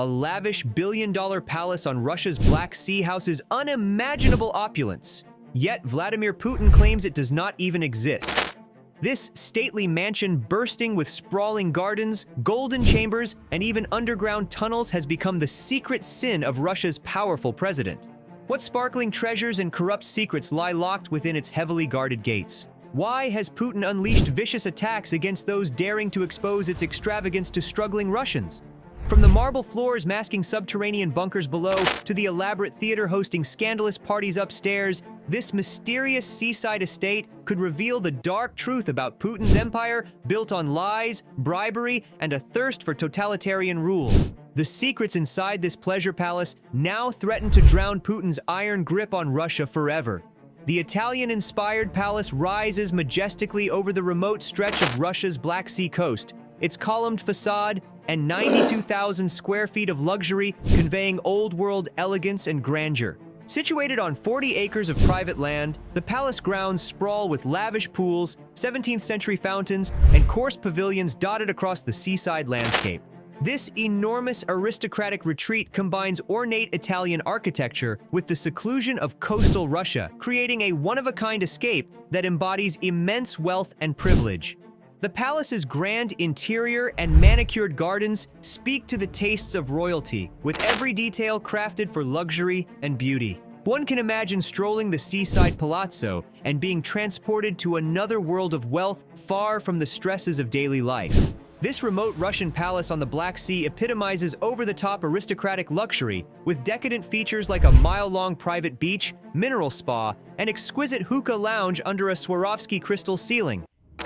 A lavish billion-dollar palace on Russia's Black Sea houses unimaginable opulence. Yet Vladimir Putin claims it does not even exist. This stately mansion, bursting with sprawling gardens, golden chambers, and even underground tunnels, has become the secret sin of Russia's powerful president. What sparkling treasures and corrupt secrets lie locked within its heavily guarded gates? Why has Putin unleashed vicious attacks against those daring to expose its extravagance to struggling Russians? From the marble floors masking subterranean bunkers below to the elaborate theater hosting scandalous parties upstairs, this mysterious seaside estate could reveal the dark truth about Putin's empire built on lies, bribery, and a thirst for totalitarian rule. The secrets inside this pleasure palace now threaten to drown Putin's iron grip on Russia forever. The Italian-inspired palace rises majestically over the remote stretch of Russia's Black Sea coast, its columned facade and 92,000 square feet of luxury conveying old-world elegance and grandeur. Situated on 40 acres of private land, the palace grounds sprawl with lavish pools, 17th-century fountains, and coarse pavilions dotted across the seaside landscape. This enormous aristocratic retreat combines ornate Italian architecture with the seclusion of coastal Russia, creating a one-of-a-kind escape that embodies immense wealth and privilege. The palace's grand interior and manicured gardens speak to the tastes of royalty, with every detail crafted for luxury and beauty. One can imagine strolling the seaside palazzo and being transported to another world of wealth far from the stresses of daily life. This remote Russian palace on the Black Sea epitomizes over-the-top aristocratic luxury, with decadent features like a mile-long private beach, mineral spa, and exquisite hookah lounge under a Swarovski crystal ceiling.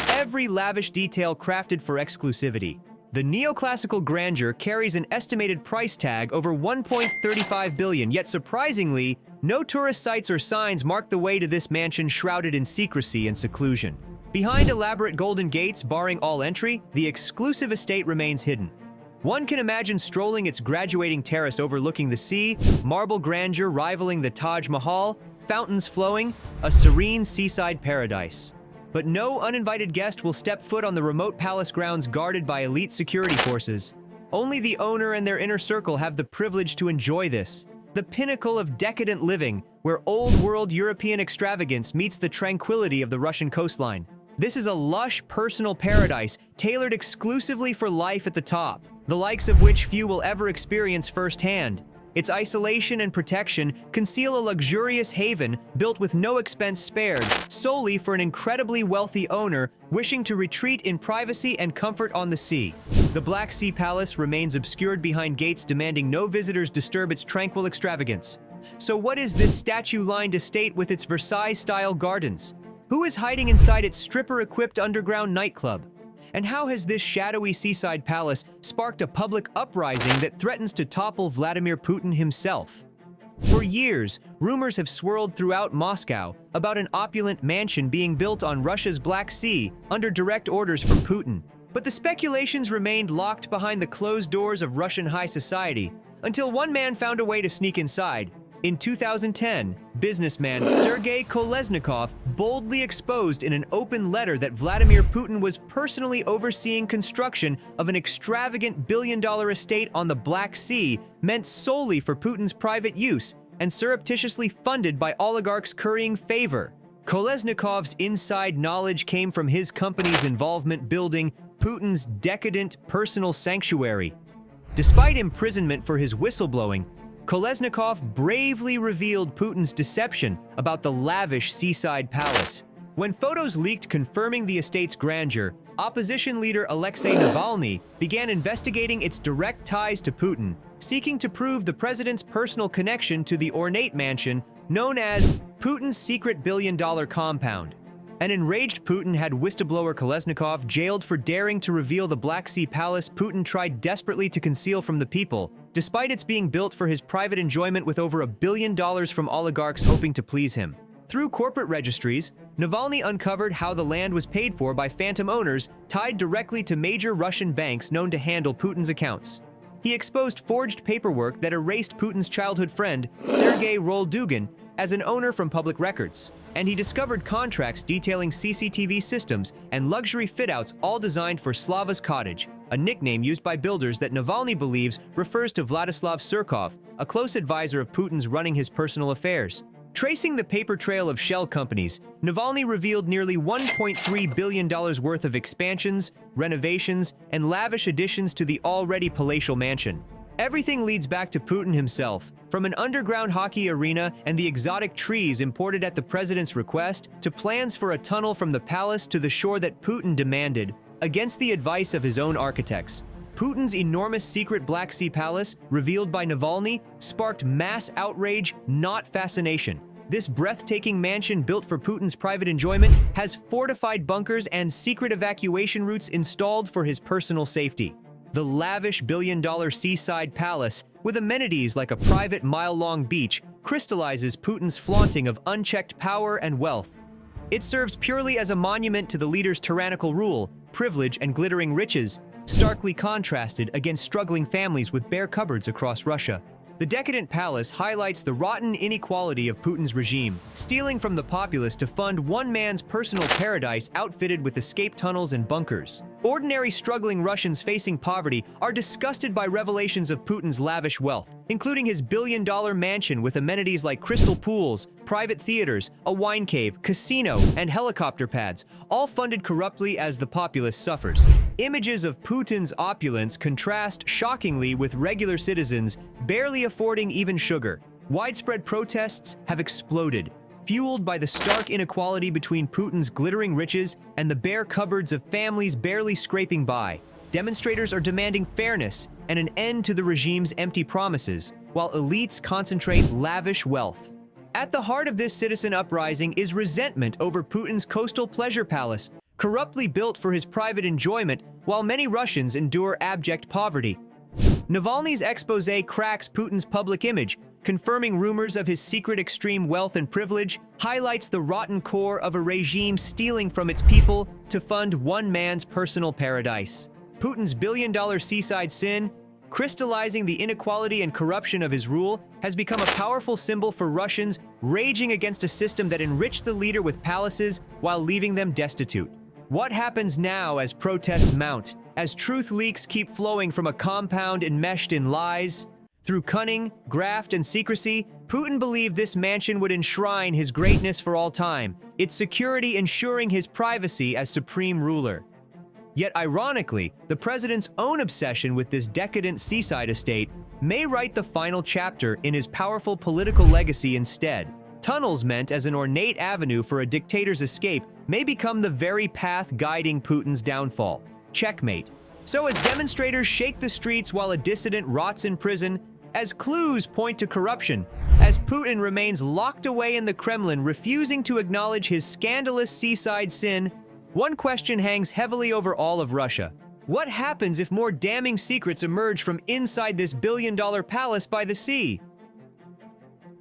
Every lavish detail crafted for exclusivity. The neoclassical grandeur carries an estimated price tag over $1.35 billion, yet surprisingly, no tourist sites or signs mark the way to this mansion shrouded in secrecy and seclusion. Behind elaborate golden gates barring all entry, the exclusive estate remains hidden. One can imagine strolling its graduating terrace overlooking the sea, marble grandeur rivaling the Taj Mahal, fountains flowing, a serene seaside paradise. But no uninvited guest will step foot on the remote palace grounds guarded by elite security forces. Only the owner and their inner circle have the privilege to enjoy this, the pinnacle of decadent living, where old-world European extravagance meets the tranquility of the Russian coastline. This is a lush, personal paradise tailored exclusively for life at the top, the likes of which few will ever experience firsthand. Its isolation and protection conceal a luxurious haven built with no expense spared, solely for an incredibly wealthy owner wishing to retreat in privacy and comfort on the sea. The Black Sea Palace remains obscured behind gates demanding no visitors disturb its tranquil extravagance. So what is this statue-lined estate with its Versailles-style gardens? Who is hiding inside its stripper-equipped underground nightclub? And how has this shadowy seaside palace sparked a public uprising that threatens to topple Vladimir Putin himself? For years, rumors have swirled throughout Moscow about an opulent mansion being built on Russia's Black Sea under direct orders from Putin. But the speculations remained locked behind the closed doors of Russian high society until one man found a way to sneak inside. In 2010, businessman Sergei Kolesnikov boldly exposed in an open letter that Vladimir Putin was personally overseeing construction of an extravagant billion-dollar estate on the Black Sea meant solely for Putin's private use and surreptitiously funded by oligarchs currying favor. Kolesnikov's inside knowledge came from his company's involvement building Putin's decadent personal sanctuary. Despite imprisonment for his whistleblowing, Kolesnikov bravely revealed Putin's deception about the lavish seaside palace. When photos leaked confirming the estate's grandeur, opposition leader Alexei Navalny began investigating its direct ties to Putin, seeking to prove the president's personal connection to the ornate mansion known as Putin's secret billion-dollar compound. An enraged Putin had whistleblower Kolesnikov jailed for daring to reveal the Black Sea Palace Putin tried desperately to conceal from the people, despite its being built for his private enjoyment with over $1 billion from oligarchs hoping to please him. Through corporate registries, Navalny uncovered how the land was paid for by phantom owners tied directly to major Russian banks known to handle Putin's accounts. He exposed forged paperwork that erased Putin's childhood friend, Sergei Roldugin, as an owner from public records. And he discovered contracts detailing CCTV systems and luxury fit-outs all designed for Slava's cottage, a nickname used by builders that Navalny believes refers to Vladislav Surkov, a close advisor of Putin's running his personal affairs. Tracing the paper trail of shell companies, Navalny revealed nearly $1.3 billion worth of expansions, renovations, and lavish additions to the already palatial mansion. Everything leads back to Putin himself, from an underground hockey arena and the exotic trees imported at the president's request, to plans for a tunnel from the palace to the shore that Putin demanded, against the advice of his own architects. Putin's enormous secret Black Sea palace, revealed by Navalny, sparked mass outrage, not fascination. This breathtaking mansion built for Putin's private enjoyment has fortified bunkers and secret evacuation routes installed for his personal safety. The lavish billion-dollar seaside palace, with amenities like a private mile-long beach, crystallizes Putin's flaunting of unchecked power and wealth. It serves purely as a monument to the leader's tyrannical rule, privilege, and glittering riches, starkly contrasted against struggling families with bare cupboards across Russia. The decadent palace highlights the rotten inequality of Putin's regime, stealing from the populace to fund one man's personal paradise outfitted with escape tunnels and bunkers. Ordinary struggling Russians facing poverty are disgusted by revelations of Putin's lavish wealth, including his billion-dollar mansion with amenities like crystal pools, private theaters, a wine cave, casino, and helicopter pads, all funded corruptly as the populace suffers. Images of Putin's opulence contrast shockingly with regular citizens barely affording even sugar. Widespread protests have exploded, fueled by the stark inequality between Putin's glittering riches and the bare cupboards of families barely scraping by. Demonstrators are demanding fairness and an end to the regime's empty promises, while elites concentrate lavish wealth. At the heart of this citizen uprising is resentment over Putin's coastal pleasure palace, corruptly built for his private enjoyment, while many Russians endure abject poverty. Navalny's exposé cracks Putin's public image, confirming rumors of his secret extreme wealth and privilege, highlights the rotten core of a regime stealing from its people to fund one man's personal paradise. Putin's billion-dollar seaside sin, crystallizing the inequality and corruption of his rule, has become a powerful symbol for Russians raging against a system that enriched the leader with palaces while leaving them destitute. What happens now as protests mount, as truth leaks keep flowing from a compound enmeshed in lies? Through cunning, graft, and secrecy, Putin believed this mansion would enshrine his greatness for all time, its security ensuring his privacy as supreme ruler. Yet ironically, the president's own obsession with this decadent seaside estate may write the final chapter in his powerful political legacy instead. Tunnels meant as an ornate avenue for a dictator's escape may become the very path guiding Putin's downfall. Checkmate. So as demonstrators shake the streets while a dissident rots in prison, as clues point to corruption, as Putin remains locked away in the Kremlin refusing to acknowledge his scandalous seaside sin, one question hangs heavily over all of Russia. What happens if more damning secrets emerge from inside this billion-dollar palace by the sea?